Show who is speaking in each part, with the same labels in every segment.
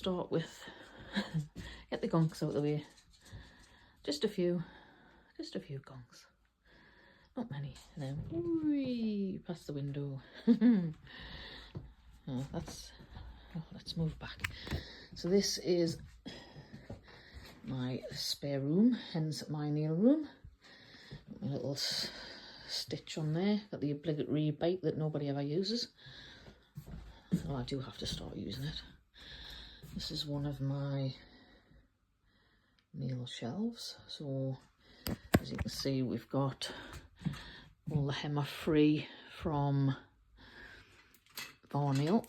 Speaker 1: start with, get the gonks out of the way. Just a few gonks. Not many. And then, whee, past the window. Oh, let's move back. So this is my spare room, hence my nail room. My little stitch on there. Got the obligatory bite that nobody ever uses. Well, I do have to start using it. This is one of my nail shelves. So as you can see, we've got all the hem are free from varnail.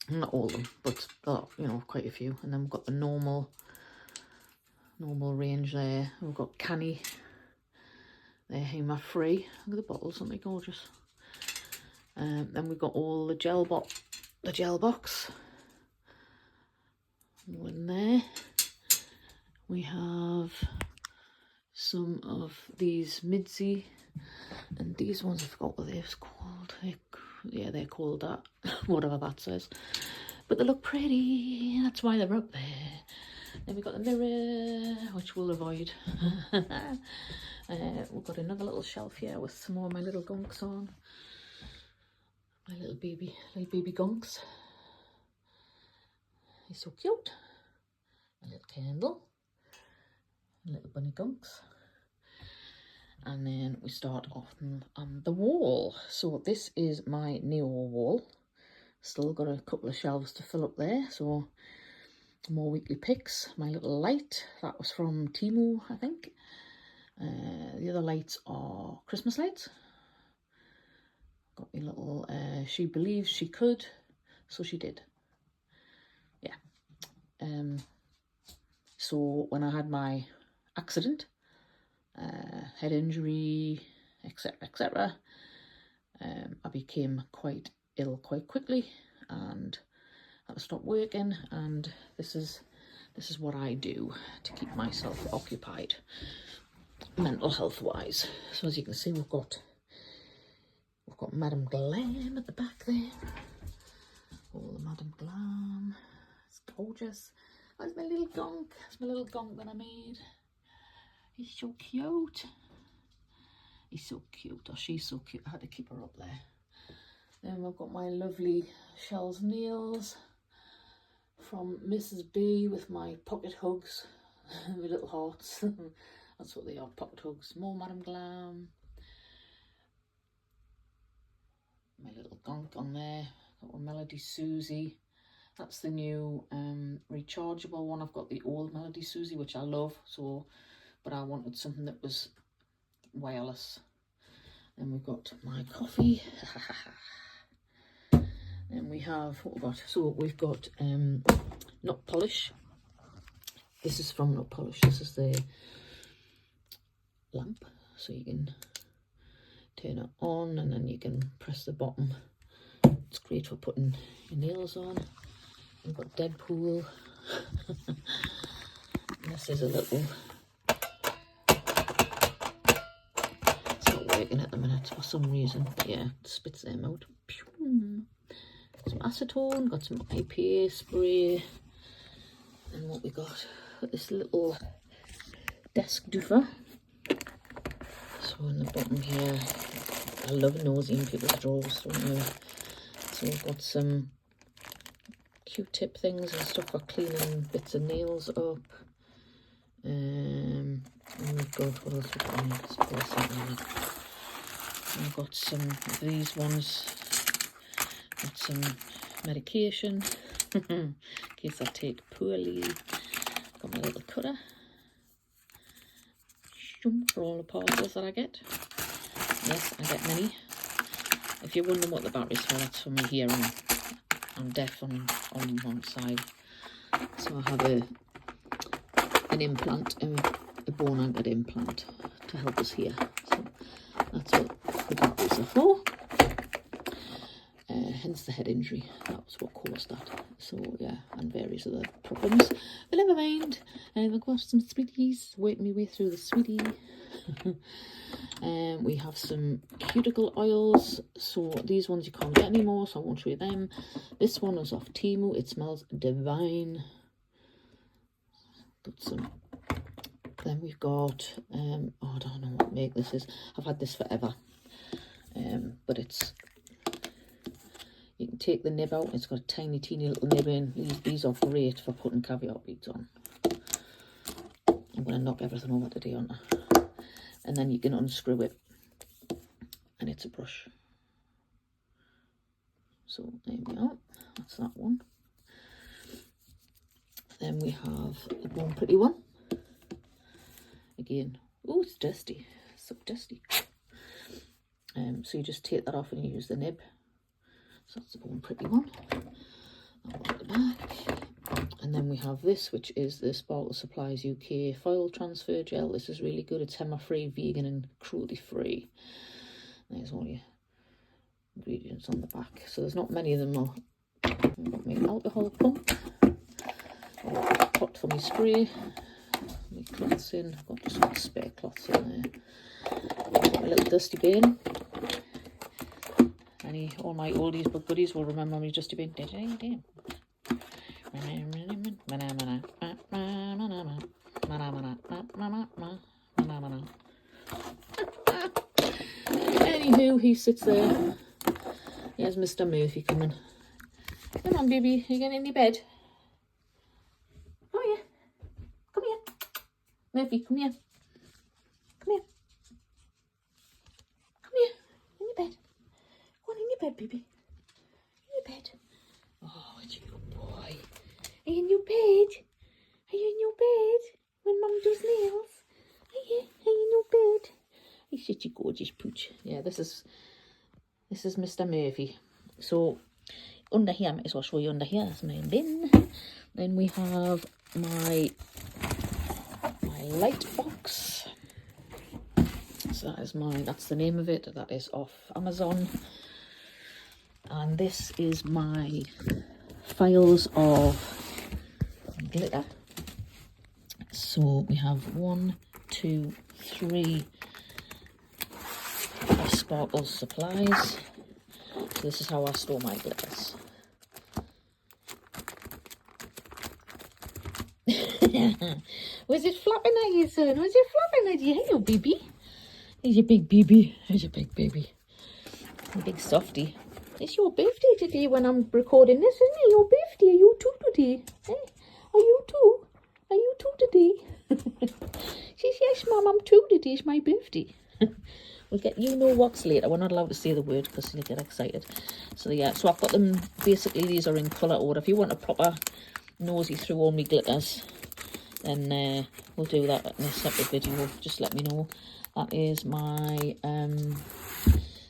Speaker 1: Not all of them, but you know, quite a few. And then we've got the normal range there. We've got canny. They're hem are free. Look at the bottles, aren't they gorgeous? Then we've got all the gel box, all in there. We have some of these Midzi, and these ones I forgot what they're called. They're called that, whatever that says. But they look pretty, that's why they're up there. Then we've got the mirror, which we'll avoid. We've got another little shelf here with some more of my little gonks on. My little baby gonks. He's so cute. A little candle. Little bunny gonks. And then we start off on the wall. So this is my neo wall. Still got a couple of shelves to fill up there. So more weekly picks. My little light, that was from Temu, I think. The other lights are Christmas lights. Got my little, she believes she could, so she did. Yeah. So when I had my accident, head injury, etc., I became quite ill quite quickly and had to stop working, and this is what I do to keep myself occupied mental health wise. So as you can see, we've got Madam Glam at the back there. All the Madam Glam. It's gorgeous. That's my little gonk. That's my little gonk that I made. He's so cute. He's so cute, or she's so cute. I had to keep her up there. Then we've got my lovely Shells nails from Mrs. B with my pocket hugs, my little hearts. That's what they are, pocket hugs. More Madam Glam. My little gonk on there. Got one Melody Suzie. That's the new rechargeable one. I've got the old Melody Suzie, which I love. So, but I wanted something that was wireless. Then we've got my coffee. Then we have what we've got. So we've got Nut Polish. This is from Nut Polish. This is the lamp, so you can turn it on and then you can press the bottom. It's great for putting your nails on. We've got Deadpool. This is a little, it's not working at the minute for some reason, but yeah, it spits them out. Some acetone, got some IPA spray, and what we got this little desk doofer. So in the bottom here, I love nosy in people's drawers, don't you? So we've got some Q-tip things and stuff for cleaning bits of nails up. And we've got, what else we've got in here? I've got some of these ones. Got some medication in case I take poorly. Got my little cutter for all the parcels that I get. Yes, I get many. If you're wondering what the battery's for, that's for my hearing. I'm deaf on one side, so I have an implant, a bone anchored implant to help us hear. So that's what the batteries are for. hence the head injury. That was what caused that. So yeah, and various other problems. But never mind. I've got some sweeties. Working my way through the sweetie. We have some cuticle oils. So these ones you can't get anymore, so I won't show you them. This one is off Temu. It smells divine. Got some. Then we've got oh, I don't know what make this is. I've had this forever. But it's, you can take the nib out. It's got a tiny little nib in. These are great for putting caviar beads on. I'm going to knock everything over today, aren't I? And then you can unscrew it, and it's a brush. So there we are. That's that one. Then we have the Born Pretty one. Again, oh, it's dusty. So dusty. So you just take that off and you use the nib. So that's the Born Pretty one. That one at the back. And then we have this, which is the Sparkle Supplies UK foil transfer gel. This is really good. It's HEMA-free, vegan and cruelty-free. There's all your ingredients on the back. So there's not many of them. I've got my alcohol pump. I've got a pot for my spray. My cloths in. I've got just some spare cloths in there. I've got my little dusty bin. All my oldies but goodies will remember me dusty bin. Anywho, he sits there. Here's Mr. Murphy coming. Come on, baby. Are you getting in your bed? Oh, yeah. Come here. Murphy, come here. Come here. Come here. In your bed. Go on, in your bed, baby. In your bed. Oh, it's you, boy. Are you in your bed? Are you in your bed? When Mum does nails? Are you in your bed? He's such a gorgeous pooch. Yeah, this is Mr. Murphy. So under here, I might as well show you under here. That's my bin. Then we have my light box. So that's the name of it. That is off Amazon. And this is my files of glitter. So we have 1, 2, 3 of Sparkle Supplies. So this is how I store my glitters. Was it flapping at you, son? Was it flapping at you? Hello, baby. Here's your big baby. Here's your big baby. A big softie. It's your birthday today when I'm recording this, isn't it? Your birthday. Are you two today? Eh? Are you two? Are you two today? She says, yes, Mum, I'm two today. It's my birthday. We'll get you know what's later. We're not allowed to say the word because you get excited. So yeah, so I've got them. Basically, these are in colour order. If you want a proper nosy through all my glitters, then we'll do that in a separate video. Just let me know. That is my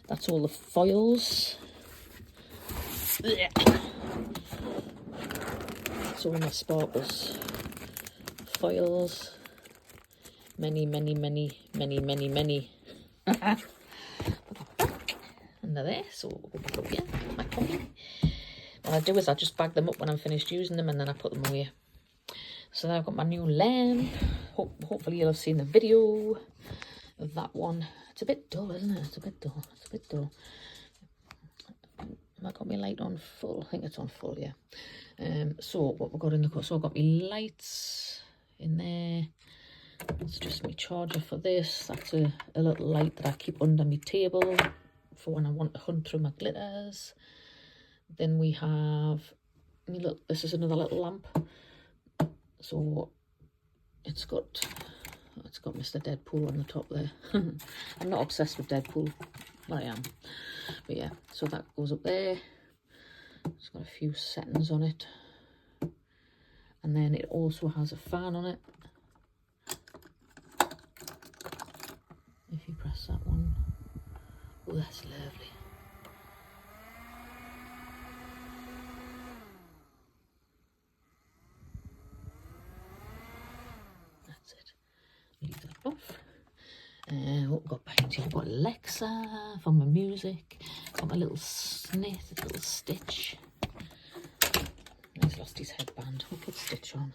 Speaker 1: that's all the foils. That's all my sparkles foils. Many under there. So yeah, my copy. What I do is I just bag them up when I'm finished using them, and then I put them away. So now I've got my new lamp. Hopefully you'll have seen the video of that one. It's a bit dull, isn't it? It's a bit dull. It's a bit dull. Have I got my light on full? I think it's on full, yeah. So what we've got in the car. So I've got my lights in there. It's just my charger for this. That's a little light that I keep under my table for when I want to hunt through my glitters. Then we have this is another little lamp. So it's got Mr. Deadpool on the top there. I'm not obsessed with Deadpool, but I am. But yeah, so that goes up there. It's got a few settings on it. And then it also has a fan on it. If you press that one. Oh, that's lovely. That's it. Leave that off. What we've got behind here, we've got Alexa for my music. got my little snit, a little stitch. He's lost his headband. We'll put Stitch on.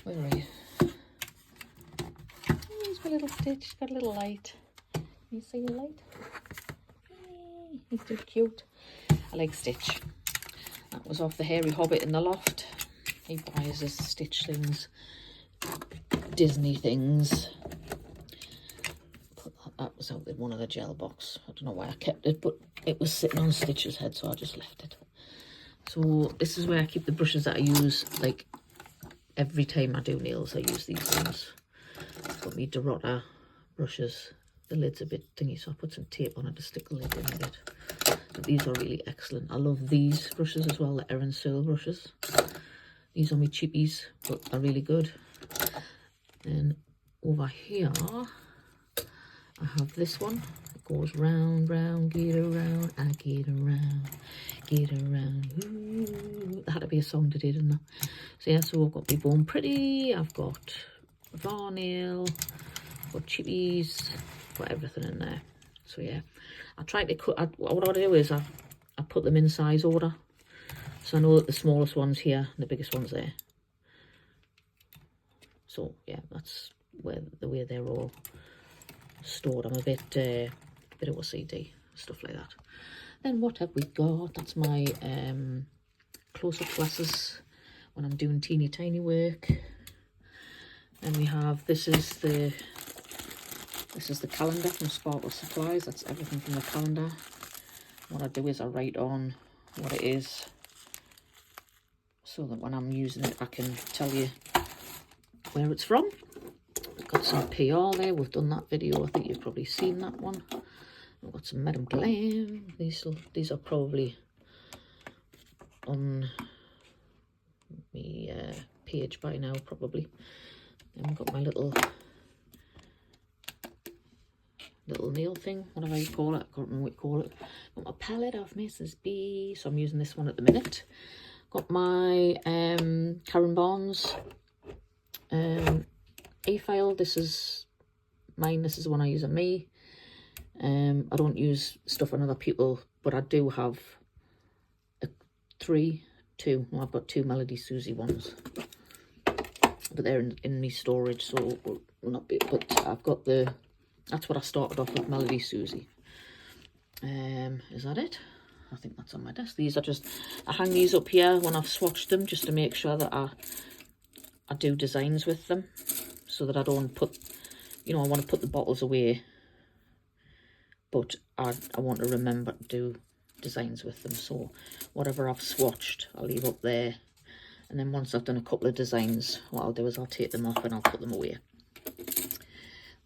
Speaker 1: Where are you? Oh, he's my little Stitch. He's got a little light. Can you see the light? Hey, he's too cute. I like Stitch. That was off the Hairy Hobbit in the loft. He buys us Stitch things, Disney things. That was out in one of the gel box. I don't know why I kept it, but it was sitting on Stitch's head, so I just left it. So this is where I keep the brushes that I use, like, every time I do nails. I use these ones. I've got me Dorota brushes. The lid's a bit thingy, so I put some tape on it to stick the lid in a bit. But these are really excellent. I love these brushes as well, the Erin Searle brushes. These are my cheapies, but they're really good. Then over here, I have this one. It goes round, round, get around, I get around, get around. Ooh. That had to be a song today, didn't it? So yeah, so I've got my Born Pretty, I've got varnail, I've got chippies, got everything in there. So yeah, I try to cut, what I do is I put them in size order. So I know that the smallest one's here, and the biggest one's there. So yeah, that's the way they're all stored. I'm a bit OCD, stuff like that. Then what have we got? That's my close-up glasses when I'm doing teeny tiny work. And we have, this is the calendar from Sparkle Supplies. That's everything from the calendar. What I do is I write on what it is, so that when I'm using it I can tell you where it's from. We've got some PR there, we've done that video, I think you've probably seen that one. We've got some Madam Glam. These are probably on the page by now, probably. And we've got my little nail thing, whatever you call it, I can't remember what you call it. Got my palette of Mrs. B, so I'm using this one at the minute. Got my Karen Barnes A-file. This is mine, this is the one I use on me. I don't use stuff on other people, but I do have I've got two Melody Suzie ones, but they're in my storage, so will not be, but I've got that's what I started off with, Melody Suzie. Is that it? I think that's on my desk. These are just, I hang these up here when I've swatched them, just to make sure that I do designs with them, so that I don't put, you know, I want to put the bottles away, but I want to remember to do designs with them. So whatever I've swatched, I'll leave up there, and then once I've done a couple of designs, what I'll do is I'll take them off and I'll put them away.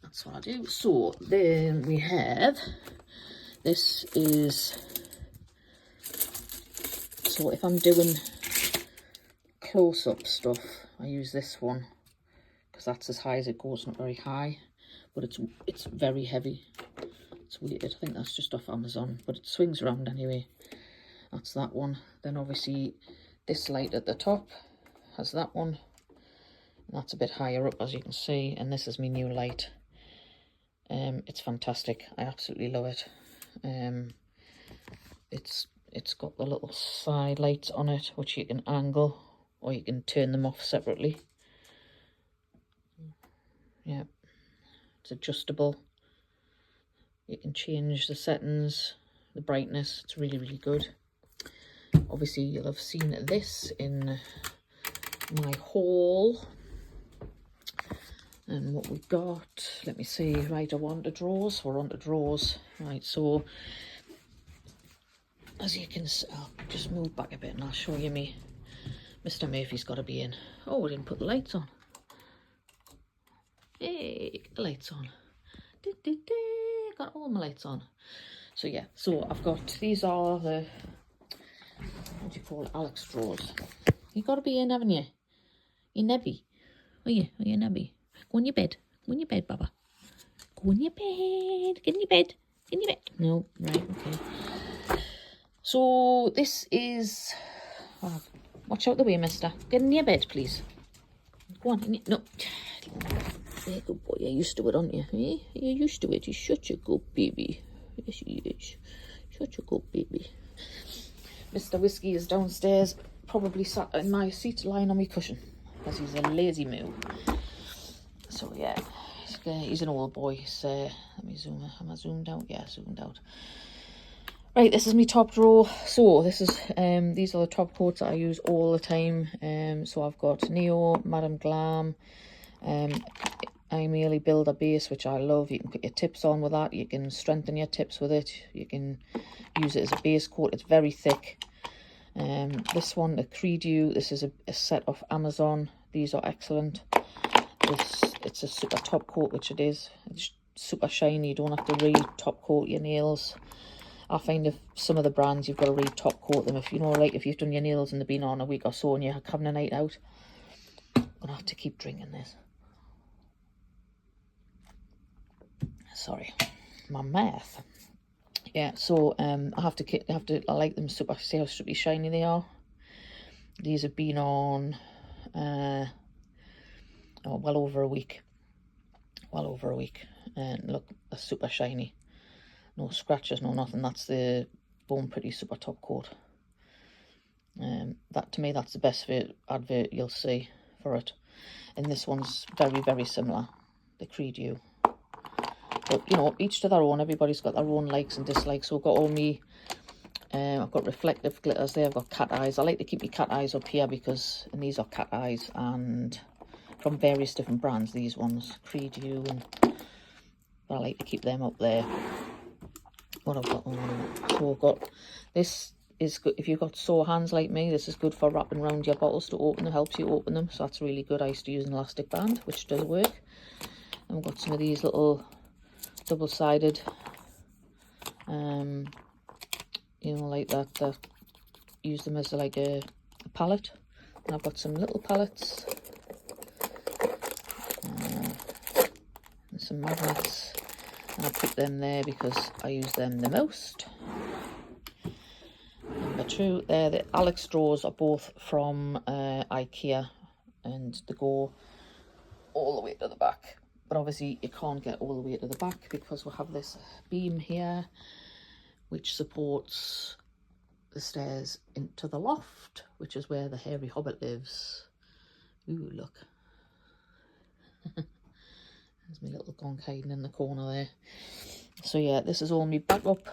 Speaker 1: That's what I do. So then we have, this is, so if I'm doing close-up stuff, I use this one because that's as high as it goes, not very high, but it's very heavy. It's weird, I think that's just off Amazon, but it swings around anyway. That's that one. Then obviously this light at the top has that one, and that's a bit higher up, as you can see, and this is my new light. It's fantastic, I absolutely love it. It's got the little side lights on it, which you can angle, or you can turn them off separately. Yeah, it's adjustable. You can change the settings, the brightness. It's really, really good. Obviously, you'll have seen this in my haul. And what we've got, let me see, right, we're on to drawers. Right, so as you can see, I'll just move back a bit and I'll show you me. Mr. Murphy's got to be in. Oh, we didn't put the lights on. Hey, get the lights on. Got all my lights on. So yeah, so I've got, these are the, what do you call it, Alex drawers. You got to be in, haven't you? You nebby. Are you nebby? Go in your bed. Go in your bed, Baba. Go in your bed. Get in your bed. Get in your bed. No, right, okay. So this is, oh, watch out the way, mister. Get in your bed, please. Go on. No. There, good boy. You're used to it, aren't you? Eh? You're used to it. You're such a good baby. Yes, he is. Such a good baby. Mr. Whiskey is downstairs, probably sat in my seat lying on my cushion because he's a lazy moo. So yeah, he's an old boy. So let me zoom. Am I zoomed out? Yeah, zoomed out. Right, this is my top drawer. So this is these are the top coats that I use all the time. So I've got Neo, Madam Glam, Aimeili Builder Base, which I love. You can put your tips on with that. You can strengthen your tips with it. You can use it as a base coat. It's very thick. This one, the Creedew. This is a set off Amazon. These are excellent. It's a super top coat, which it is. It's super shiny. You don't have to re-top coat your nails. I find if some of the brands you've got to re-top coat them. If you know, like if you've done your nails and they've been on a week or so and you're having a night out, I'm gonna have to keep drinking this. Sorry, my mouth. Yeah, so I like them super. See how super shiny they are. These have been on well over a week. And look, they're super shiny. No scratches, no nothing. That's the Bone Pretty Super Top Coat. That to me, that's the best advert you'll see for it. And this one's very, very similar, the Creedew. But you know, each to their own. Everybody's got their own likes and dislikes. So I've got all me. I've got reflective glitters there. I've got cat eyes. I like to keep my cat eyes up here because, and these are cat eyes and from various different brands. These ones, Creedew, and I like to keep them up there. What I've got on. So I've got, this is good if you've got sore hands like me. This is good for wrapping around your bottles to open them, helps you open them. So that's really good. I used to use an elastic band, which does work. And we've got some of these little double-sided, you know, like that use them as like a palette. And I've got some little palettes and some magnets. And I put them there because I use them the most. Number two, the Alex straws are both from IKEA, and they go all the way to the back. But obviously you can't get all the way to the back because we have this beam here which supports the stairs into the loft, which is where the hairy hobbit lives. Ooh, look. There's my little gonk hiding in the corner there. So yeah, this is all my backup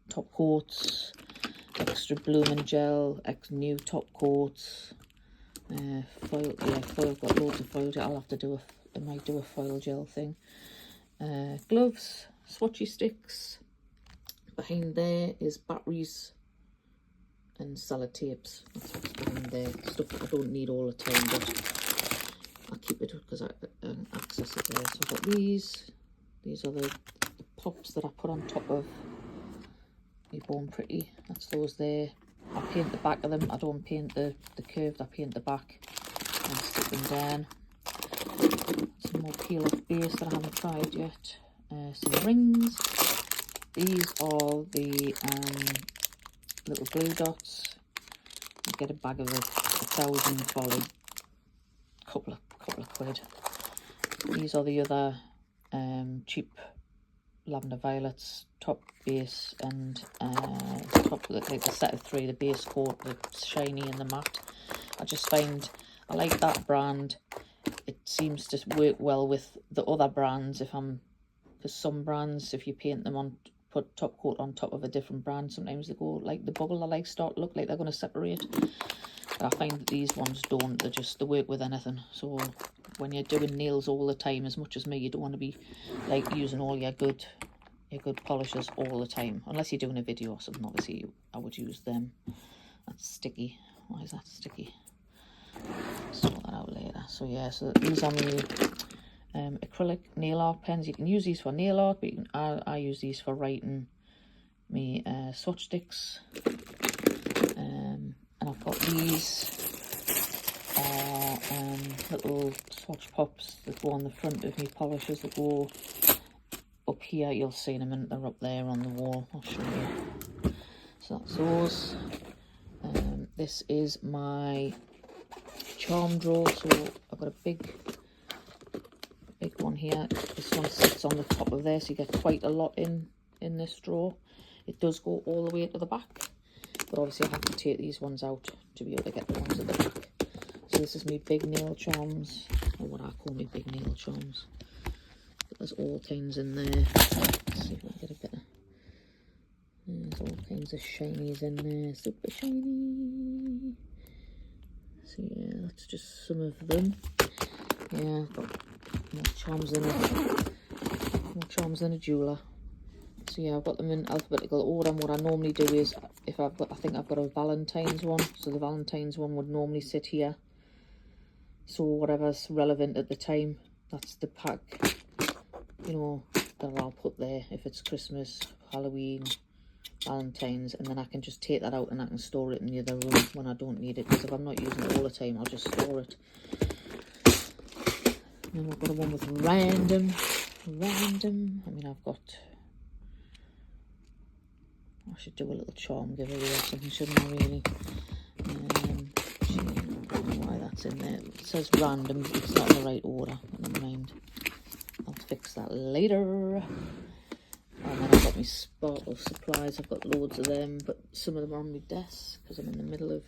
Speaker 1: top coats, extra blooming gel, new top coats, foil. Yeah, foil. Got loads of foil. I'll have to do I might do a foil gel thing. Gloves, swatchy sticks. Behind there is batteries and sellotapes. That's what's behind there. Stuff that I don't need all the time, but I'll keep it because I access it there. So I've got these. These are the pops that I put on top of my Bone Pretty. That's those there. I paint the back of them. I don't paint the curved. I paint the back and stick them down. Some more peel off base that I haven't tried yet. Some rings. These are the little glue dots. You get a bag of 1,000 for a couple of quid. These are the other cheap lavender violets, top, base, and top, like the set of 3, the base coat, the shiny and the matte. I just find I like that brand. It seems to work well with the other brands. Because some brands, if you paint them on, put top coat on top of a different brand, sometimes they go like the bubble, they start look like they're going to separate. But I find that these ones don't. They work with anything. So when you're doing nails all the time, as much as me, you don't want to be like using all your good polishes all the time, unless you're doing a video or something. Obviously I would use them. That's sticky. Why is that sticky? Sort that out later. So yeah, so these are my acrylic nail art pens. You can use these for nail art, but I use these for writing me swatch sticks. And I've got these little swatch pops that go on the front of me polishes that go up here. You'll see in a minute, they're up there on the wall. I'll show you. So that's those. This is my charm drawer. So I've got a big one here. This one sits on the top of there, so you get quite a lot in this drawer. It does go all the way to the back, but obviously I have to take these ones out to be able to get the ones at the back. So this is my big nail charms, or what I call my big nail charms. But there's all kinds in there. Let's see if we can get a bit of... There's all kinds of shinies in there, super shiny. So yeah, that's just some of them. Yeah, I've got more charms than a jeweler. So yeah, I've got them in alphabetical order. And what I normally do is, if I think I've got a Valentine's one, so the Valentine's one would normally sit here. So whatever's relevant at the time, that's the pack, you know, that I'll put there. If it's Christmas, Halloween, Valentine's, and then I can just take that out and I can store it in the other room when I don't need it, because if I'm not using it all the time, I'll just store it. And then we've got a one with random. I mean, I've got... I should do a little charm giveaway or something, shouldn't I, really? I don't know why that's in there. It says random, it's not in the right order. Never mind. I'll fix that later. And then I've got my sparkle supplies. I've got loads of them, but some of them are on my desk because I'm in the middle of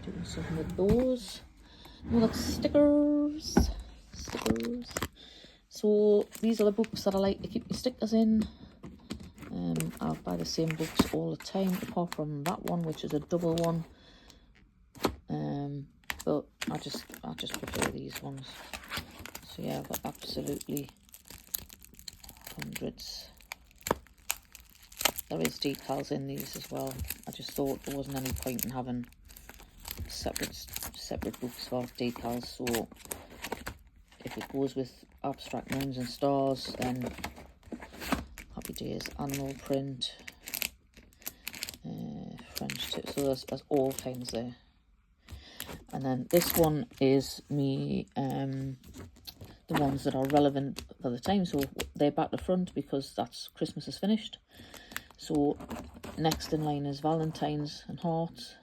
Speaker 1: doing something with those. Oh, that's stickers. So these are the books that I like to keep my stickers in. I buy the same books all the time, apart from that one, which is a double one. But I just prefer these ones. So yeah, I've got absolutely hundreds. There is decals in these as well. I just thought there wasn't any point in having separate books for decals. So if it goes with abstract moons and stars, then happy days. Animal print, French tip. So there's all kinds there. And then this one is me, the ones that are relevant for the time. So they're back to front because that's Christmas is finished. So next in line is Valentine's and hearts.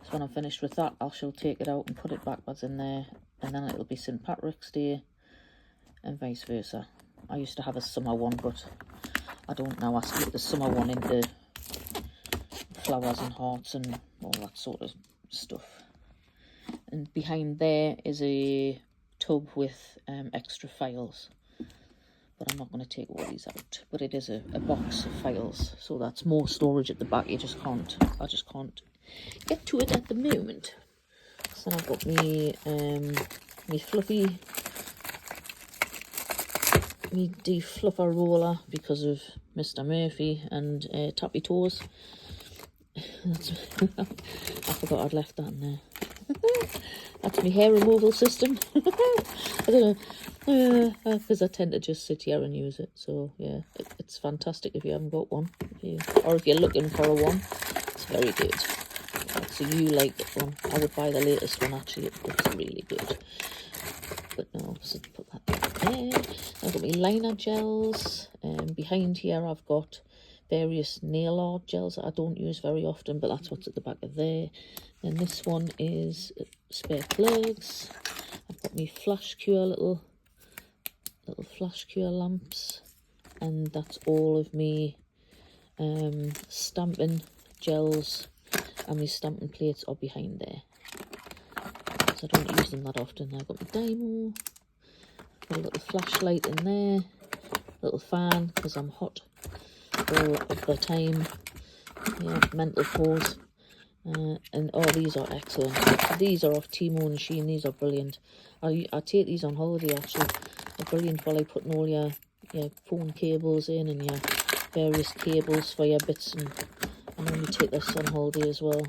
Speaker 1: So when I'm finished with that, I shall take it out and put it backwards in there, and then it'll be St. Patrick's Day and vice versa. I used to have a summer one, but I don't now. I split the summer one into flowers and hearts and all that sort of stuff. And behind there is a tub with extra files. But I'm not going to take all these out. But it is a box of files, so that's more storage at the back. I just can't get to it at the moment. So I've got me fluffy, me defluffer roller because of Mr. Murphy and Tappy Toes. I forgot I'd left that in there. That's my hair removal system. I don't know, because I tend to just sit here and use it. So yeah, it's fantastic if you haven't got one, or if you're looking for a one. It's very good. So you like it one? I would buy the latest one actually. It's really good. But no, so put that there. I've got my liner gels. Behind here I've got various nail art gels that I don't use very often, but that's what's at the back of there. And this one is spare plugs. I've got my flash cure little flash cure lamps, and that's all of me stamping gels, and my stamping plates are behind there. So I don't use them that often. I've got my Dymo, got a little flashlight in there, little fan because I'm hot all of the time. Yeah, mental pause. And oh, these are excellent. These are off Timo and Shein. These are brilliant. I take these on holiday actually. They're brilliant while I putting all your phone cables in and your various cables for your bits, and I normally take this on holiday as well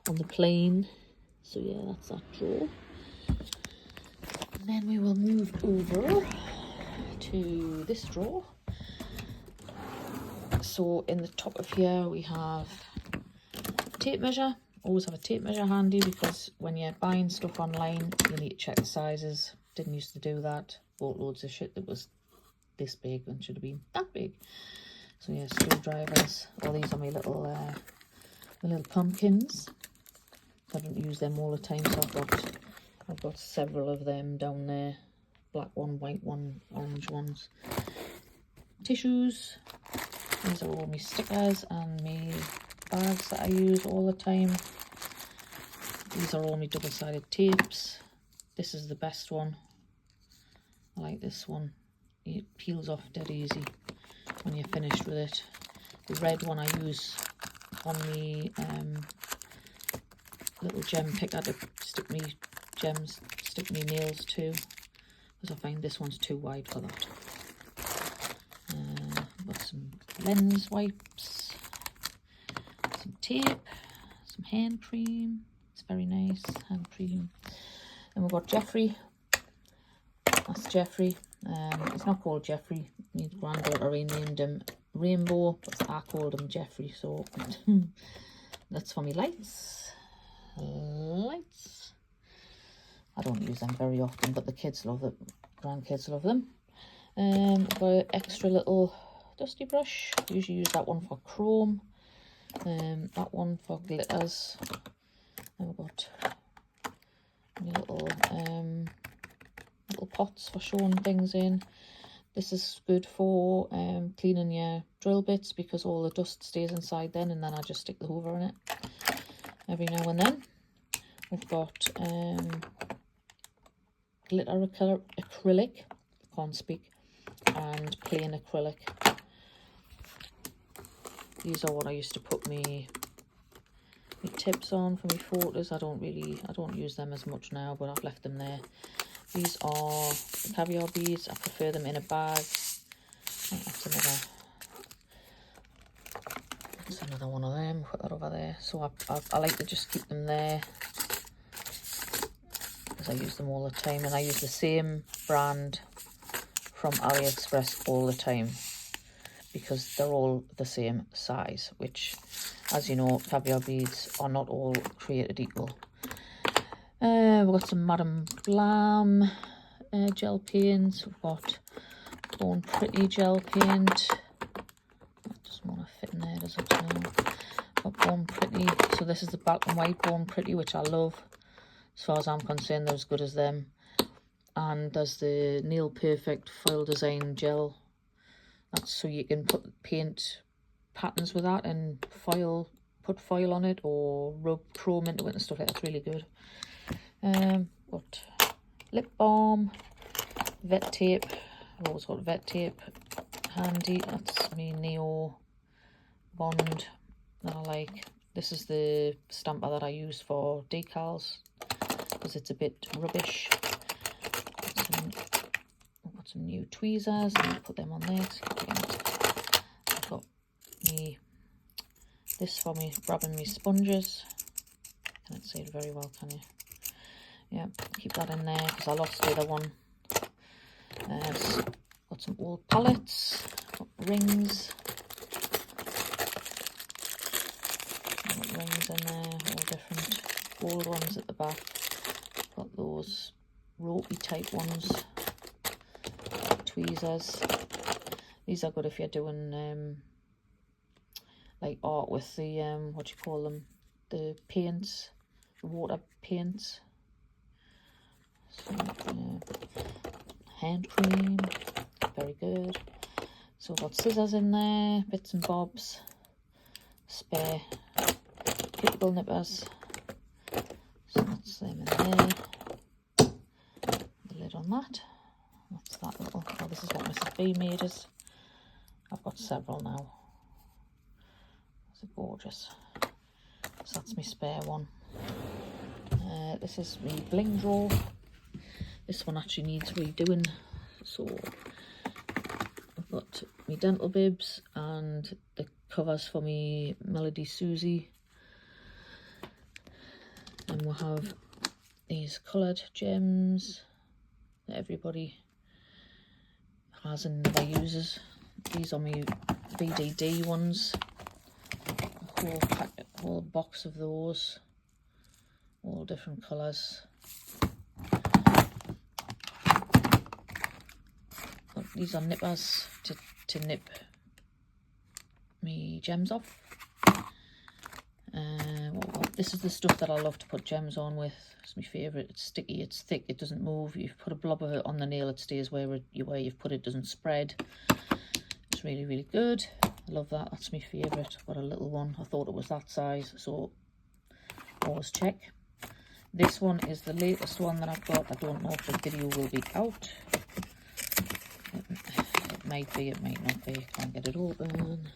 Speaker 1: on the plane. So yeah, that's that drawer. And then we will move over to this drawer. So in the top of here we have tape measure. Always have a tape measure handy because when you're buying stuff online you need to check the sizes. Didn't used to do that. Bought loads of shit that was this big and should have been that big. So yeah, screwdrivers. All these are my little pumpkins. I don't use them all the time, so I've got several of them down there. Black one, white one, orange ones. Tissues. These are all my stickers and my bags that I use all the time. These are all my double-sided tapes. This is the best one. I like this one. It peels off dead easy when you're finished with it. The red one I use on the little gem picker to stick me gems, stick me nails to, because I find this one's too wide for that. Got some lens wipes, some tape, some hand cream. It's very nice, hand cream. And we've got Jeffrey. That's Jeffrey. It's not called Jeffrey. My granddaughter renamed him Rainbow, but I called him Jeffrey, so that's for me lights. Lights. I don't use them very often, but the kids love it. Grandkids love them. Got an extra little dusty brush. Usually use that one for chrome. That one for glitters. And we've got little little pots for showing things in. This is good for cleaning your drill bits, because all the dust stays inside then, and then I just stick the hoover in it every now and then. We've got glitter acrylic, can't speak, and plain acrylic. These are what I used to put my tips on for my photos. I don't use them as much now, but I've left them there. These are the caviar beads. I prefer them in a bag. That's another one of them. Put that over there. So I like to just keep them there, because I use them all the time, and I use the same brand from AliExpress all the time, because they're all the same size, which, as you know, caviar beads are not all created equal. We've got some Madame Glam gel paints. We've got Born Pretty gel paint. That doesn't want to fit in there, does it? No. Got Born Pretty. So this is the black and white Born Pretty, which I love. As far as I'm concerned, they're as good as them. And there's the Nail Perfect foil design gel. That's so you can paint patterns with that and put foil on it, or rub chrome into it and stuff like that. It's really good. Got lip balm, vet tape. I've always got vet tape handy. That's me Neo Bond that I like. This is the stamper that I use for decals, because it's a bit rubbish. I've got some new tweezers, and I'll put them on there. I've got this for me grabbing me sponges. Can't say it very well, can you? Yeah, keep that in there, because I lost the other one. Got some old palettes, got rings. Got rings in there, all different gold ones at the back. Got those ropey type ones, tweezers. These are good if you're doing like art with the what do you call them, the paints, the water paints. So, hand cream, very good. So I've got scissors in there, bits and bobs, spare cuticle nippers. So that's them in there. The lid on that. That's that little. Oh, this is what Mrs. B made us. I've got several now. It's gorgeous. So that's my spare one. This is my bling drawer. This one actually needs redoing, so I've got my dental bibs and the covers for my Melody Suzie, and we'll have these coloured gems that everybody has and never uses. These are my VDD ones, a whole box of those, all different colours. These are nippers to nip me gems off. This is the stuff that I love to put gems on with. It's my favourite. It's sticky, it's thick, it doesn't move. You've put a blob of it on the nail, it stays where you've put it, doesn't spread. It's really, really good. I love that. That's my favourite. Got a little one. I thought it was that size, so always check. This one is the latest one that I've got. I don't know if the video will be out. It might be, it might not be. Can't get it open.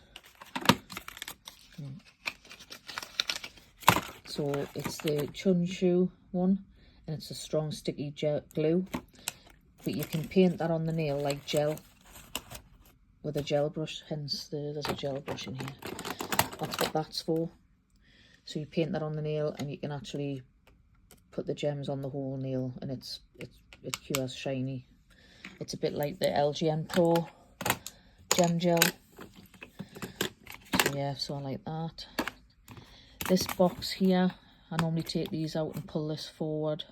Speaker 1: So it's the Chunshu one, and it's a strong sticky glue. But you can paint that on the nail like gel, with a gel brush, hence there's a gel brush in here. That's what that's for. So you paint that on the nail and you can actually put the gems on the whole nail, and it cures shiny. It's a bit like the LGN Pro gem gel. So yeah, so I like that. This box here, I normally take these out and pull this forward.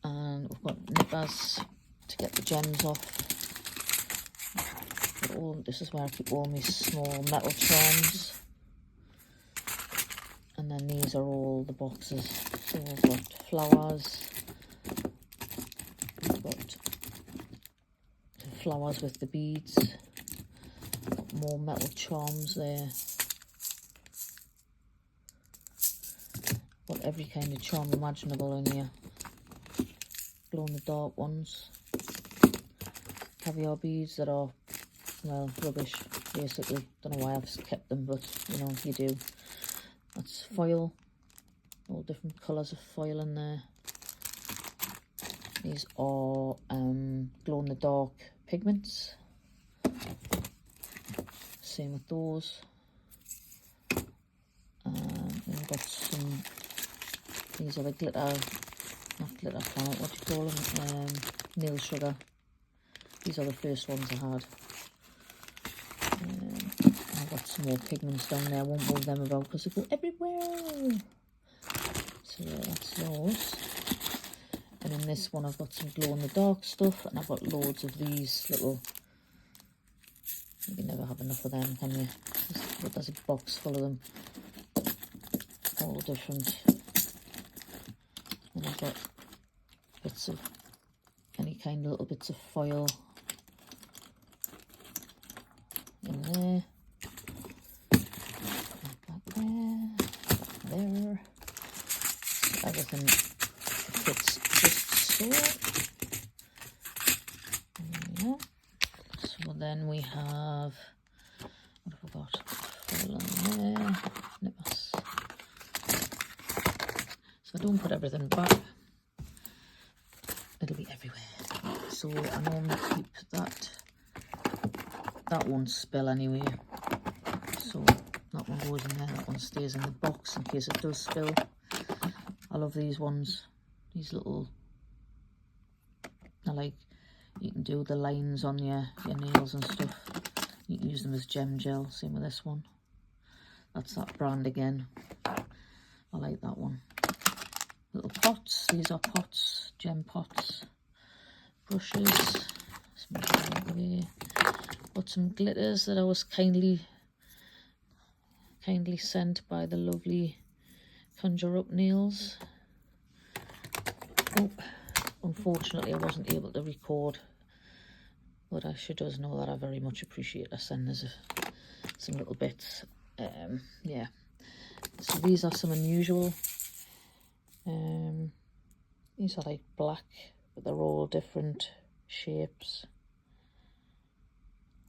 Speaker 1: And we've got nippers to get the gems off. This is where I keep all my small metal charms. And then these are all the boxes. So we've got flowers. We've got the flowers with the beads. Got more metal charms there. Got every kind of charm imaginable in here. Glow in the dark ones. Caviar beads that are, well, rubbish, basically. Don't know why I've kept them, but, you know, you do. That's foil. All different colours of foil in there. These are glow-in-the-dark pigments. Same with those. Then we've got some, these are the glitter, not glitter planet, what do you call them? Nail sugar. These are the first ones I had. I've got some more pigments down there. I won't move them about because they go everywhere. So yeah, that's those. And in this one I've got some glow-in-the-dark stuff, and I've got loads of these little, you can never have enough of them, can you? There's a box full of them, all different. And I've got bits of any kind of little bits of foil in there, back there. So everything fits just so. Yeah. So then we have, what have we got? Foil on there. Nippers. So I don't put everything back. It'll be everywhere. So I normally keep that. That won't spill anyway. So that one goes in there. That one stays in the box in case it does spill. I love these ones. These little, I like, you can do the lines on your nails and stuff. You can use them as gem gel. Same with this one. That's that brand again. I like that one. Little pots. These are pots, gem pots. Brushes. Got some glitters that I was kindly sent by the lovely Conjure Up Nails. Oh, unfortunately I wasn't able to record, but she does know that I very much appreciate her sending us some little bits. Yeah, so these are some unusual. These are like black, but they're all different shapes.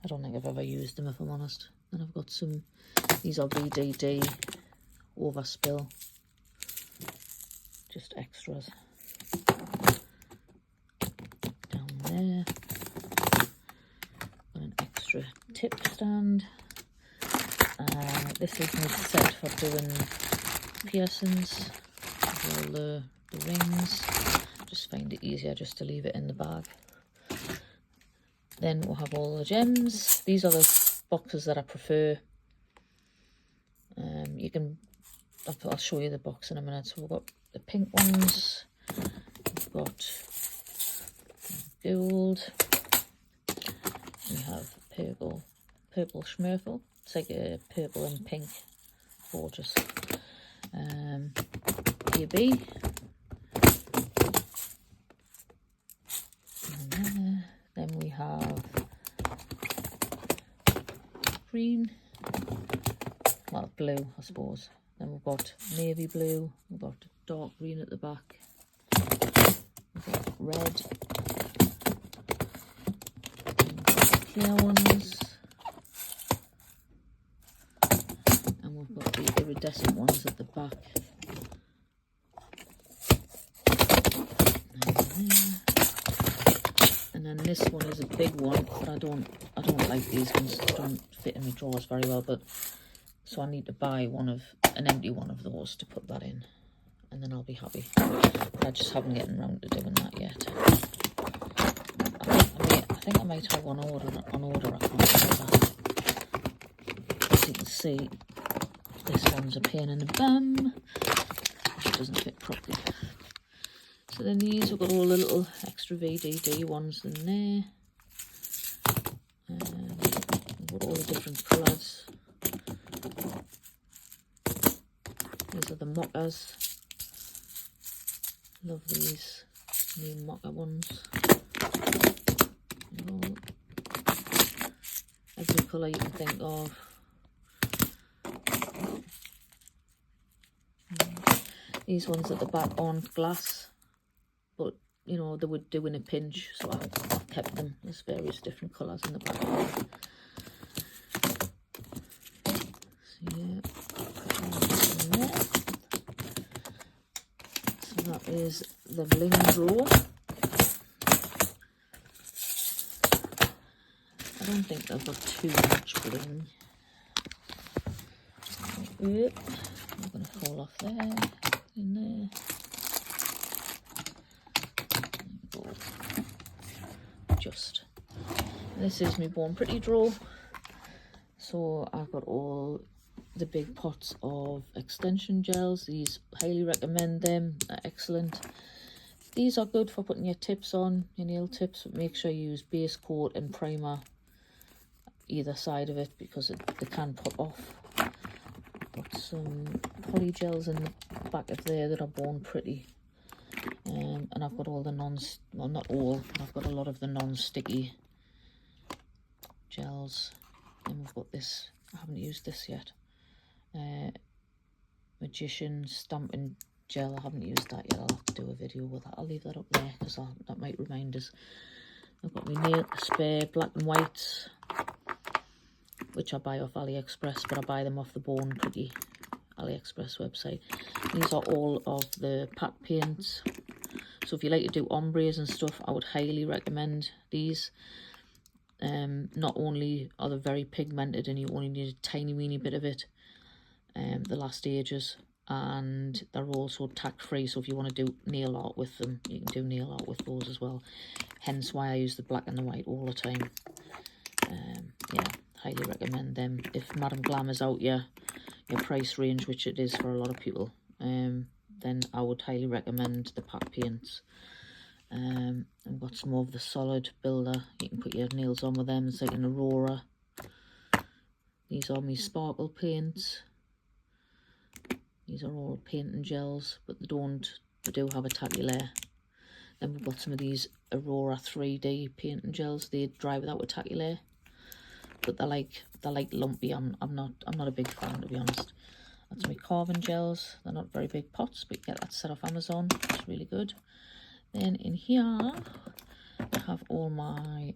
Speaker 1: I don't think I've ever used them, if I'm honest. And I've got some, these are VDD overspill, just extras. Down there, got an extra tip stand. This is my set for doing piercings, all the rings. Just find it easier just to leave it in the bag. Then we'll have all the gems. These are the boxes that I prefer. You can, I'll show you the box in a minute. So we've got the pink ones. We've got gold. We have purple schmurple. It's like a purple and pink. Gorgeous. AB. Then we have green, well, blue, I suppose. Then we've got navy blue, we've got dark green at the back, we've got red, clear ones, and we've got the iridescent ones at the back. And then this one is a big one, but I don't like these ones. They don't fit in my drawers very well, but so I need to buy an empty one of those to put that in, and then I'll be happy. But I just haven't gotten around to doing that yet. I think I might have one on order. I can't remember. As you can see, this one's a pain in the bum. It doesn't fit properly. So then these, have got all the little extra VDD ones in there. We've got all the different colours. These are the mockers. Love these new mocker ones. Every colour you can think of. These ones at the back aren't glass, but you know, they would do in a pinch, so I've kept them. There's various different colours in the back. So yeah, so that is the bling drawer. I don't think they've got too much bling. Yep, I'm going to fall off there, in there. Just, this is my Born Pretty drawer. So I've got all the big pots of extension gels. These, highly recommend them, they're excellent. These are good for putting your tips on, your nail tips, but make sure you use base coat and primer either side of it, because they can pop off. Got some poly gels in the back of there that are Born Pretty. And I've got all the well, not all, I've got a lot of the non-sticky gels. And we've got this, I haven't used this yet, Magician Stamping Gel. I haven't used that yet. I'll have to do a video with that. I'll leave that up there because that might remind us. I've got my nail spare black and white, which I buy off AliExpress, but I buy them off the Born Pretty AliExpress website. These are all of the pack paints. So if you like to do ombres and stuff, I would highly recommend these. Not only are they very pigmented and you only need a tiny weeny bit of it, the last ages, and they're also tack free, so if you want to do nail art with them, you can do nail art with those as well. Hence why I use the black and the white all the time. Yeah, highly recommend them. If Madam Glam is out your price range, which it is for a lot of people, then I would highly recommend the pack paints. I've got some of the solid builder. You can put your nails on with them. It's like an Aurora. These are my sparkle paints. These are all painting gels, but they do have a tacky layer. Then we've got some of these Aurora 3D painting gels. They dry without a tacky layer, but they're like lumpy. I'm not a big fan, to be honest. That's my carving gels. They're not very big pots, but you get that set off Amazon. It's really good. Then in here I have all my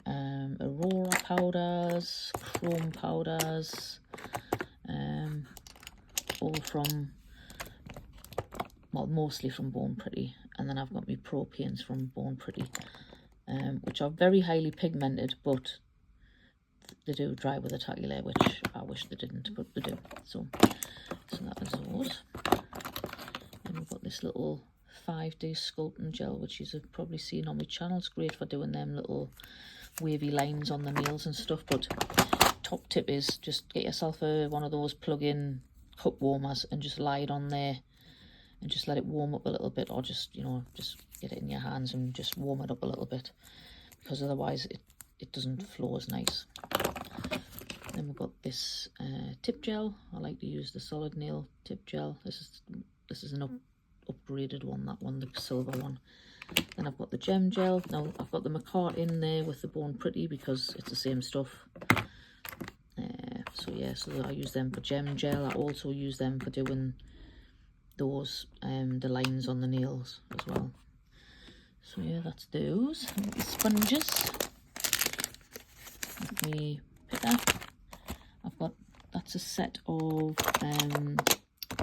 Speaker 1: Aurora powders, chrome powders, all from, well, mostly from Born Pretty. And then I've got my pro paints from Born Pretty, which are very highly pigmented, but they do dry with a tacky layer, which I wish they didn't, but they do. So that is those. And we've got this little 5D sculpting gel, which you've probably seen on my channel. It's great for doing them little wavy lines on the nails and stuff. But top tip is just get yourself one of those plug-in cup warmers and just lie it on there and just let it warm up a little bit, or just, you know, just get it in your hands and just warm it up a little bit, because otherwise it doesn't flow as nice. Then we've got this tip gel. I like to use the solid nail tip gel. This is an upgraded one, that one, the silver one. Then I've got the gem gel. Now I've got the Makartt in there with the Born Pretty because it's the same stuff. So So yeah, so I use them for gem gel. I also use them for doing those the lines on the nails as well. So yeah, that's those. The sponges. Let me pick that. I've got, that's a set of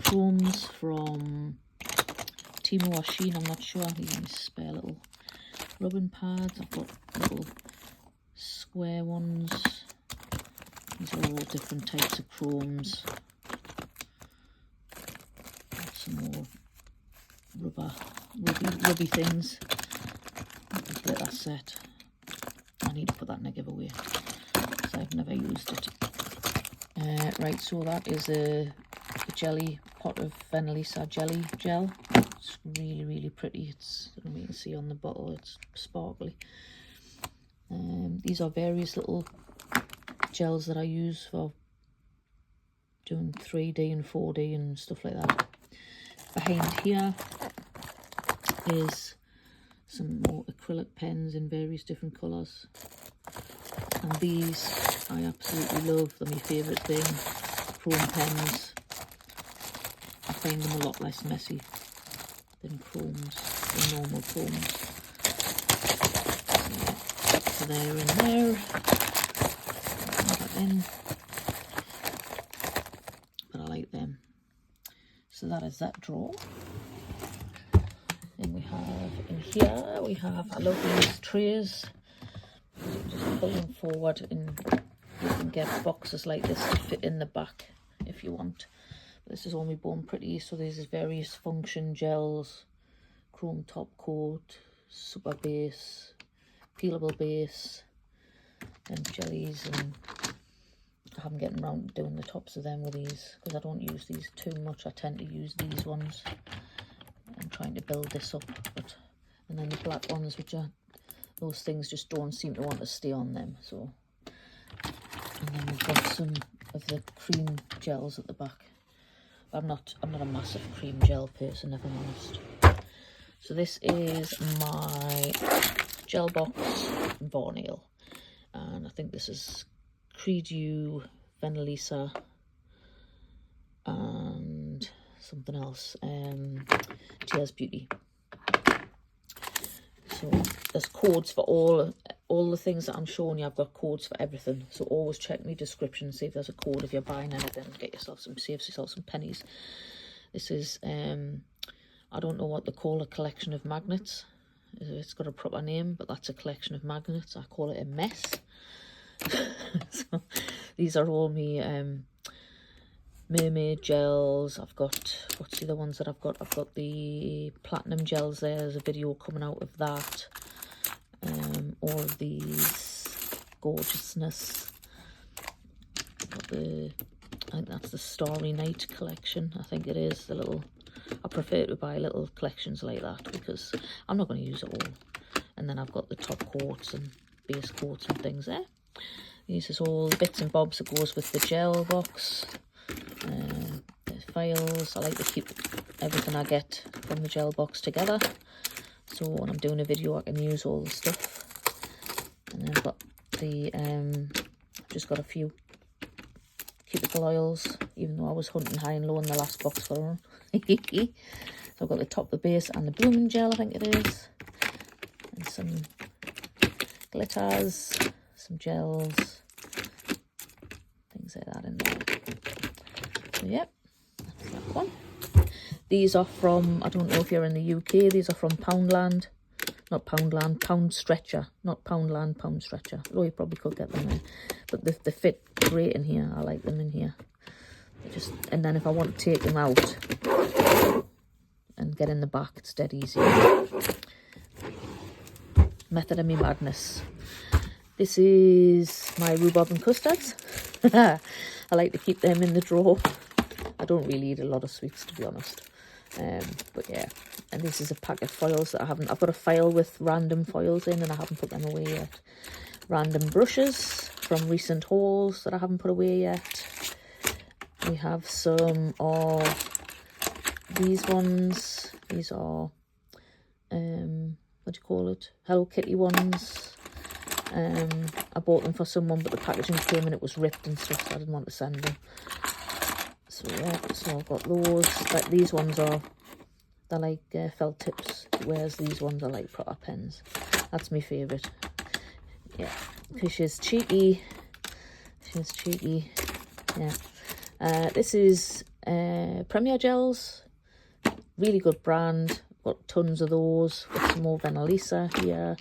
Speaker 1: chromes from Timo or Shein, I'm not sure. These spare little rubbing pads. I've got little square ones. These are all different types of chromes. Got some more rubby things. That glitter set. I need to put that in a giveaway, because I've never used it. Right, so that is a jelly pot of venalisa jelly gel. It's really, really pretty. It's, I don't know if you can see on the bottle, it's sparkly. These are various little gels that I use for doing 3D and 4D and stuff like that. Behind here is some more acrylic pens in various different colours. And these I absolutely love. They're my favourite thing. Chrome pens. I find them a lot less messy than chromes, than normal chromes. So they're in there. Put that in. But I like them. So that is that drawer. Then we have in here, we have, I love these trays. Just pull them forward and you can get boxes like this to fit in the back if you want. This is all my Born Pretty, so there's various function gels, chrome top coat, super base, peelable base, and jellies, and I haven't gotten around to doing the tops of them with these because I don't use these too much. I tend to use these ones. I'm trying to build this up, but and then the black ones, which are those things just don't seem to want to stay on them. So, and then we've got some of the cream gels at the back. I'm not a massive cream gel person, if I'm honest. So this is my gel box varnail, and I think this is Credew, venalisa, and something else, Tears Beauty. So there's codes for all the things that I'm showing you. I've got codes for everything, so always check my description, see if there's a code if you're buying anything. Get yourself some, save yourself some pennies. This is I don't know what they call a collection of magnets. It's got a proper name, but that's a collection of magnets. I call it a mess. So these are all my mermaid gels. I've got, what's the other ones that I've got? I've got the platinum gels there. There's a video coming out of that. All of these gorgeousness. I've got the, I think that's the Starry Night collection. I think it is the little, I prefer to buy little collections like that because I'm not going to use it all. And then I've got the top coats and base coats and things there. This is all the bits and bobs that goes with the gel box. The files. I like to keep everything I get from the gel box together, so when I'm doing a video I can use all the stuff. And then I've got the just got a few cuticle oils, even though I was hunting high and low in the last box for them. So I've got the top, the base, and the blooming gel, I think it is, and some glitters, some gels, things like that in there. So yep, that's that one. These are from, I don't know if you're in the UK, these are from Poundland. Not Poundland, Pound Stretcher. Not Poundland, Pound Stretcher. Although you probably could get them there. But they fit great in here. I like them in here. They just, and then if I want to take them out and get in the back, it's dead easy. Method of me madness. This is my rhubarb and custards. I like to keep them in the drawer. I don't really eat a lot of sweets, to be honest. But yeah, and this is a pack of foils that I've got a file with random foils in and I haven't put them away yet. Random brushes from recent hauls that I haven't put away yet. We have some of these ones. These are, what do you call it? Hello Kitty ones. I bought them for someone, but the packaging came and it was ripped and stuff, so I didn't want to send them. So yeah, so I've got those. Like these ones are, they're like felt tips, whereas these ones are like proper pens. That's my favourite. Yeah, because she's cheeky. She's cheeky. Yeah. This is Premier Gels. Really good brand. Got tons of those. Got some more venalisa here.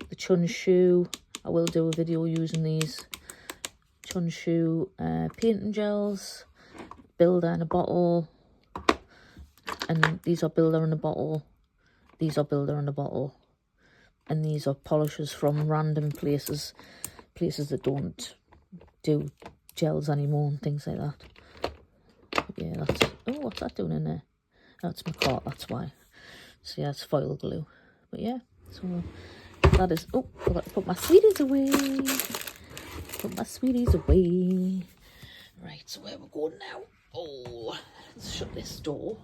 Speaker 1: The Chun Shu. I will do a video using these. Chun Shu painting gels. Builder in a bottle. And these are Builder in a bottle. These are Builder in a bottle. And these are polishers from random places. Places that don't do gels anymore and things like that. Yeah, that's... Oh, what's that doing in there? That's Makartt, that's why. So yeah, it's foil glue. But yeah, so that is... Oh, I've got to put my sweeties away. Put my sweeties away. Right, so where we're going now? Oh, let's shut this door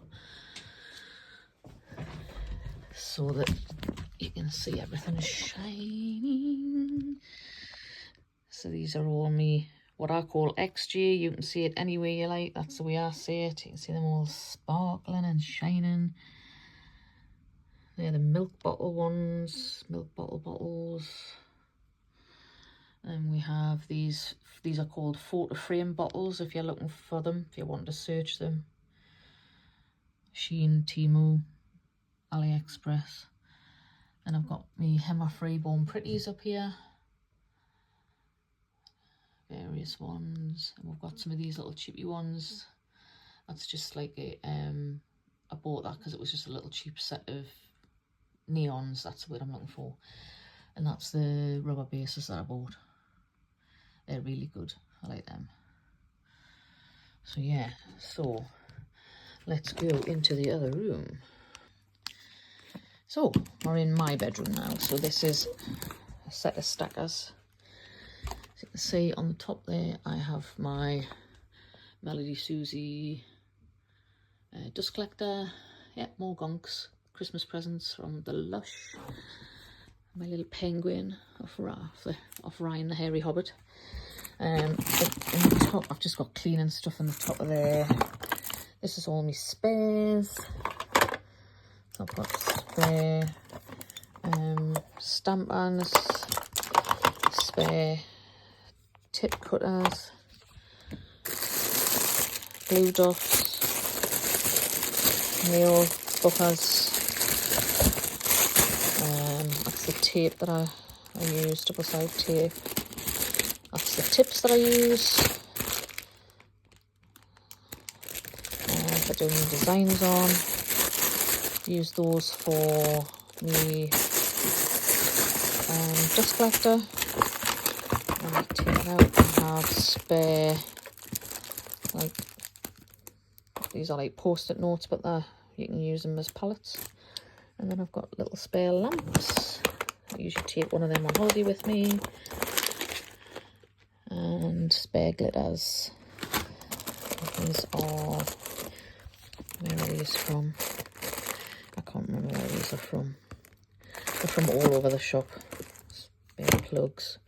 Speaker 1: so that you can see everything is shining. So these are all me, what I call XG. You can see it any way you like. That's the way I see it. You can see them all sparkling and shining. They're the milk bottle ones, milk bottle bottles. And we have these are called photo frame bottles if you're looking for them, if you want to search them. Shein, Temu, AliExpress. And I've got me Hema Freeborn Pretties up here. Various ones. And we've got some of these little chippy ones. That's just like a, I bought that because it was just a little cheap set of neons. That's the word I'm looking for. And that's the rubber bases that I bought. They're really good. I like them. So yeah, so let's go into the other room. So we're in my bedroom now. So this is a set of stackers. As you can see on the top there, I have my Melody Suzie dust collector. Yeah, more gonks. Christmas presents from the Lush. My little penguin off Ryan the Hairy Hobbit. In the top, I've just got cleaning stuff on the top of there. This is all my spares. So I've got spare stampers, spare tip cutters, glue dots, nail buffers. That's the tape that I use, double side tape. That's the tips that I use for doing the designs on. Use those for the dust collector. And I take it out and have spare, like, these are like post-it notes, but you can use them as palettes. And then I've got little spare lamps. I usually take one of them on holiday with me. And spare glitters. These are, where are these from? I can't remember where these are from. They're from all over the shop. Spare plugs.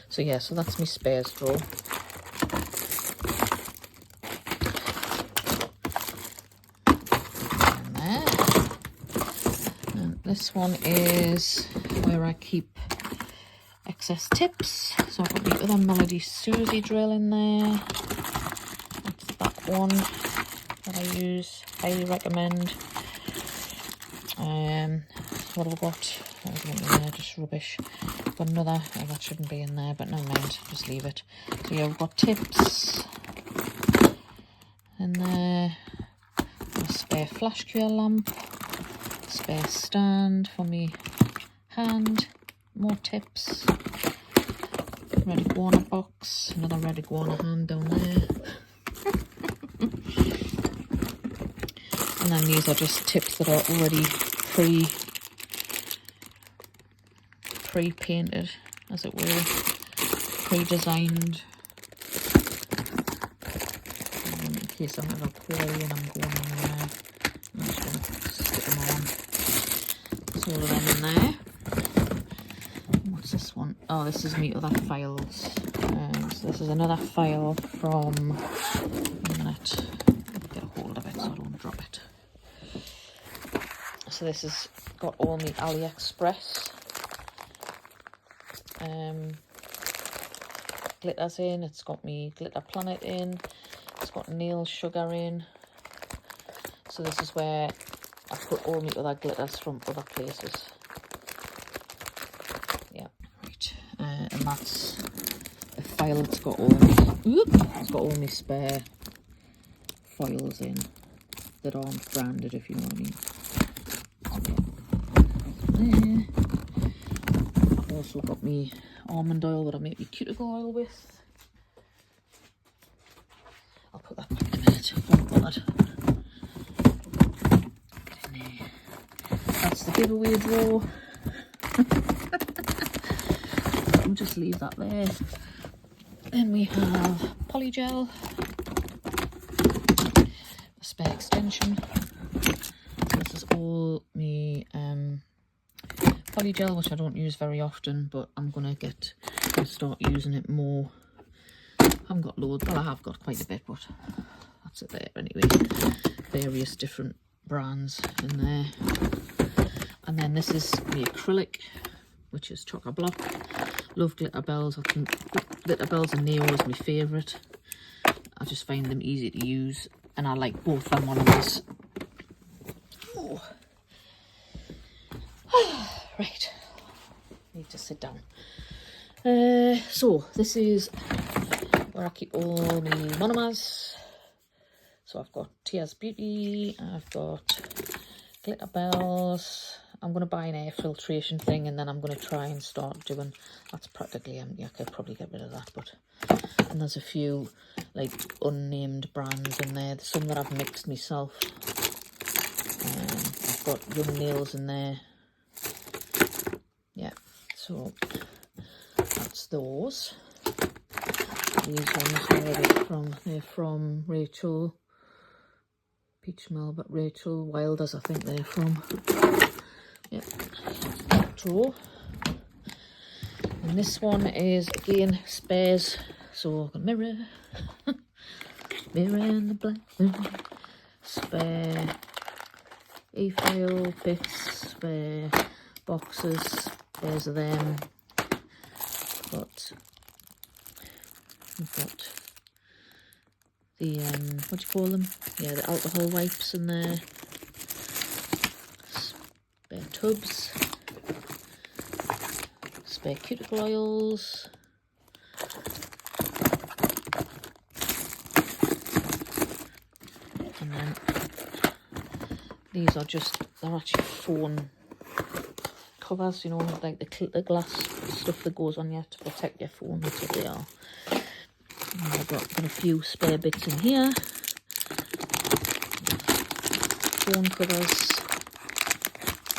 Speaker 1: So yeah, so that's my spares drawer. And there. And this one is where I keep excess tips. So I've got the other Melody Suzie drill in there. That's that one that I use. Highly recommend. What have I got? There's one in there, just rubbish. Got another. Oh, that shouldn't be in there, but never mind. Just leave it. So yeah, we've got tips in there. A spare flash cure lamp. Spare stand for me hand. More tips. Red iguana box. Another red iguana hand down there. And then these are just tips that are already pre-painted, as it were, pre-designed. In case I'm ever poorly and I'm going in there, I'm just going to stick them on. There's all of them in there. What's this one? oh, this is me other files. So this is another file from, a minute, get a hold of it so I don't drop it. So this has got all my AliExpress glitters in. It's got me glitter planet in. It's got nail sugar in. So this is where I put all my other glitters from other places. Yeah, right. And that's a file that's got all my spare foils in that aren't branded, if you know what I mean. I've also got me almond oil that I make my cuticle oil with. I'll put that back in a minute. Get in there. That's the giveaway drawer. I'll just leave that there. Then we have polygel, a spare extension. This is all me polygel, which I don't use very often, but I'm gonna start using it more. I haven't got loads, well I have got quite a bit, but that's it there anyway. Various different brands in there. And then this is the acrylic, which is chock-a-block. Love glitter bells. I think glitter bells and Neo is my favourite. I just find them easy to use, and I like both them ones. Oh. Right, need to sit down. So this is where I keep all my monomers. So I've got Tears Beauty, I've got glitter bells. I'm going to buy an air filtration thing, and then I'm going to try and start doing, that's practically empty, I could probably get rid of that, but, and there's a few like unnamed brands in there, some that I've mixed myself. I've got Young Nails in there. Yeah, so that's those. These ones, where are they from? They're from Rachel Peach Mill, but Rachel Wilders, I think they're from. Yep, drawer. And this one is again spares. So I've got a mirror, mirror in the black room, spare e-file picks, spare boxes. There's them. We've got the what do you call them? Yeah, the alcohol wipes in there. Spare tubs. Spare cuticle oils. And then these are they're actually phone covers, you know, like the glass stuff that goes on you to protect your phone. That's what they are. And I've got a few spare bits in here. Phone covers.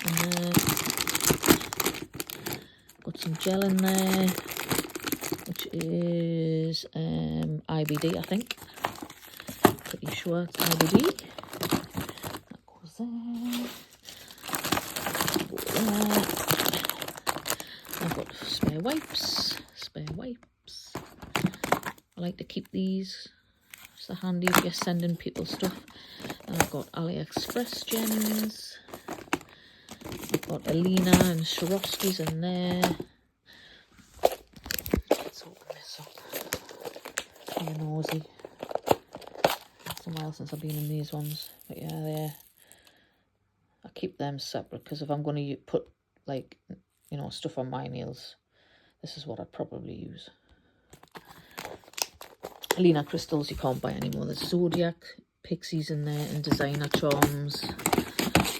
Speaker 1: And got some gel in there, which is IBD, I think. Pretty sure it's IBD. That goes there. I've got spare wipes. I like to keep these. It's so handy if you're sending people stuff. And I've got AliExpress gems. I've got Alina and Swarovski's in there. Let's open this up. Be nosy. It's a while since I've been in these ones. But yeah, I keep them separate because if I'm going to put, like, you know, stuff on my nails, this is what I'd probably use. Alina crystals you can't buy anymore. There's Zodiac pixies in there and designer charms,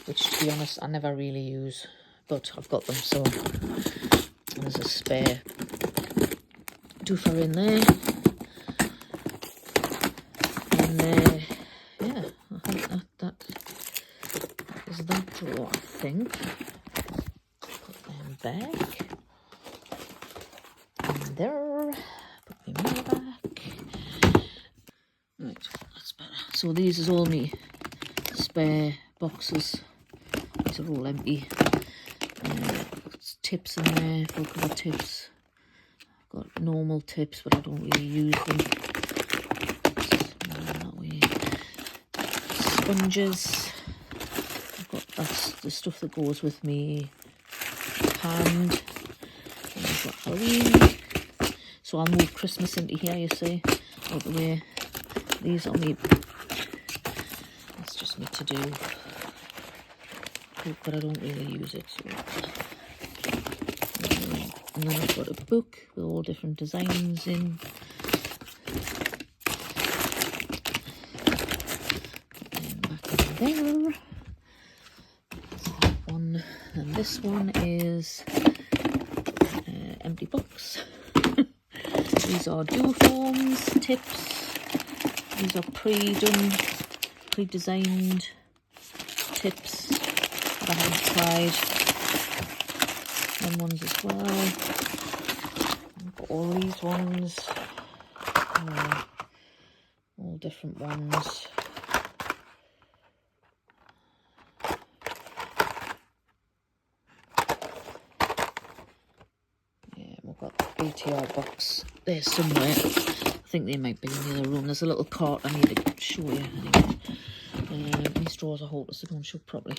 Speaker 1: which to be honest I never really use, but I've got them. So and there's a spare doofer in there, and yeah, I think that is that drawer. I think put them back and there. Put my mirror back. Right, that's better. So these is all me spare boxes. These are all empty. Tips in there, full cover tips. normal tips, but I don't really use them. That way. Sponges. I've got, that's the stuff that goes with me hand. And I've got Halloween. So I'll move Christmas into here, you see, out the way. These are me. That's just me to do. But I don't really use it. So. And then I've got a book with all different designs in. And back in there. So that one. And this one is empty box. These are dual forms, tips. These are pre-done, pre-designed tips that I haven't tried. Them ones as well. I've got all these ones. All different ones. Yeah, we've got the BTR box there somewhere. I think they might be in the other room. There's a little cart I need to show you anyway. These drawers are hopeless, they don't show properly.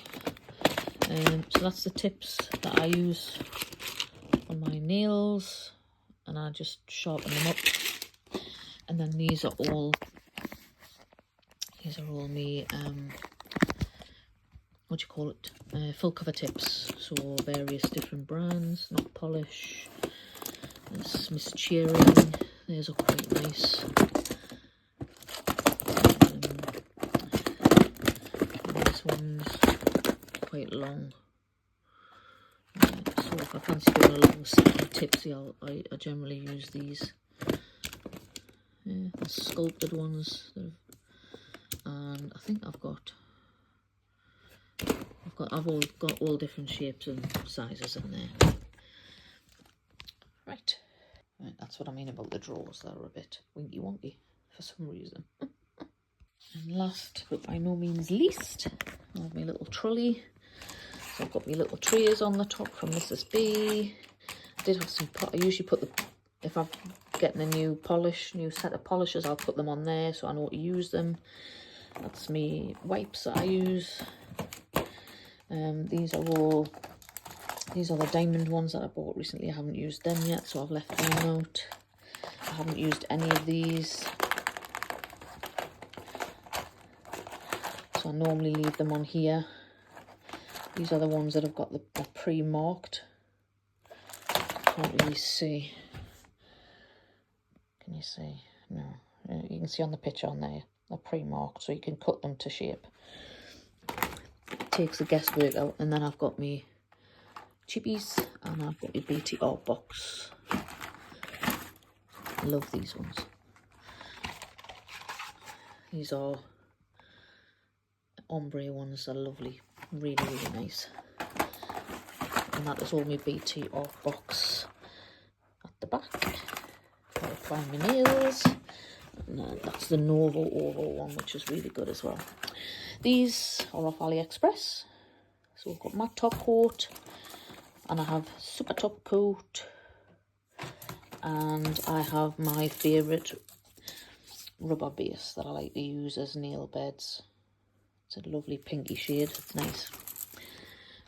Speaker 1: So that's the tips that I use on my nails, and I just sharpen them up. And then these are all me what do you call it, full cover tips, so various different brands, not polish. There's Miss Cheering, these are quite nice. These ones quite long. So if I fancy doing a long set of tipsy, I generally use these. The sculpted ones, and I think I've all got all different shapes and sizes in there. Right, that's what I mean about the drawers. They're a bit winky wonky for some reason. And last but by no means least, I have my little trolley. So I've got my little trays on the top from Mrs. B. I did have some, I usually put if I'm getting a new set of polishes, I'll put them on there so I know to use them. That's me wipes that I use. These are the diamond ones that I bought recently. I haven't used them yet, so I've left them out. I haven't used any of these, so I normally leave them on here. These are the ones that have got the pre-marked. Can't really see. Can you see? No. You can see on the picture on there. They're pre-marked, so you can cut them to shape. It takes the guesswork out. And then I've got me chippies, and I've got my BTR box. I love these ones. These are ombre ones. They're lovely. Really, really nice. And that is all my BTR box at the back. I'll apply my nails. And that's the Novo Oval one, which is really good as well. These are off AliExpress. So we've got matte top coat, and I have super top coat, and I have my favourite rubber base that I like to use as nail beds. It's a lovely pinky shade, it's nice.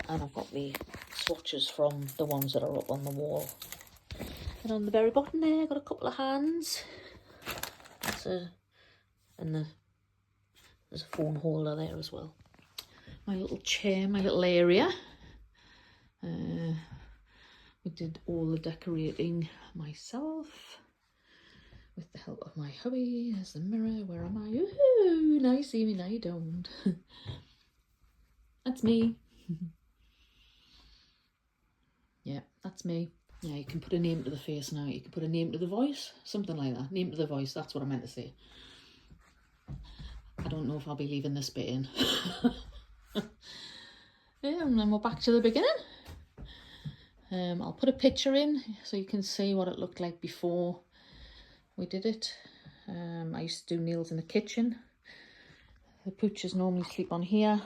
Speaker 1: And I've got the swatches from the ones that are up on the wall. And on the very bottom there, I've got a couple of hands. And there's a phone holder there as well. My little chair, my little area. We did all the decorating myself with the help of my hubby. There's the mirror. Where am I? Ooh, now you see me, now you don't. That's me. Yeah, that's me. Yeah, you can put a name to the face now. You can put a name to the voice. Something like that. Name to the voice. That's what I meant to say. I don't know if I'll be leaving this bit in. Yeah, and then we're back to the beginning. I'll put a picture in so you can see what it looked like before we did it. I used to do nails in the kitchen. The pooches normally sleep on here,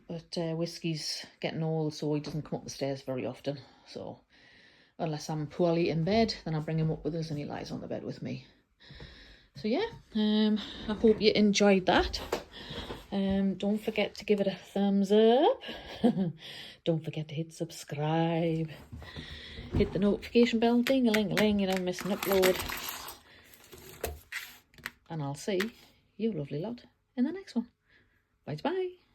Speaker 1: but Whiskey's getting old, so he doesn't come up the stairs very often. So unless I'm poorly in bed, then I bring him up with us and he lies on the bed with me. So yeah, I hope you enjoyed that. Don't forget to give it a thumbs up. Don't forget to hit subscribe. Hit the notification bell, ding-a-ling-a-ling, you never miss an upload. And I'll see you lovely lot in the next one. Bye-bye.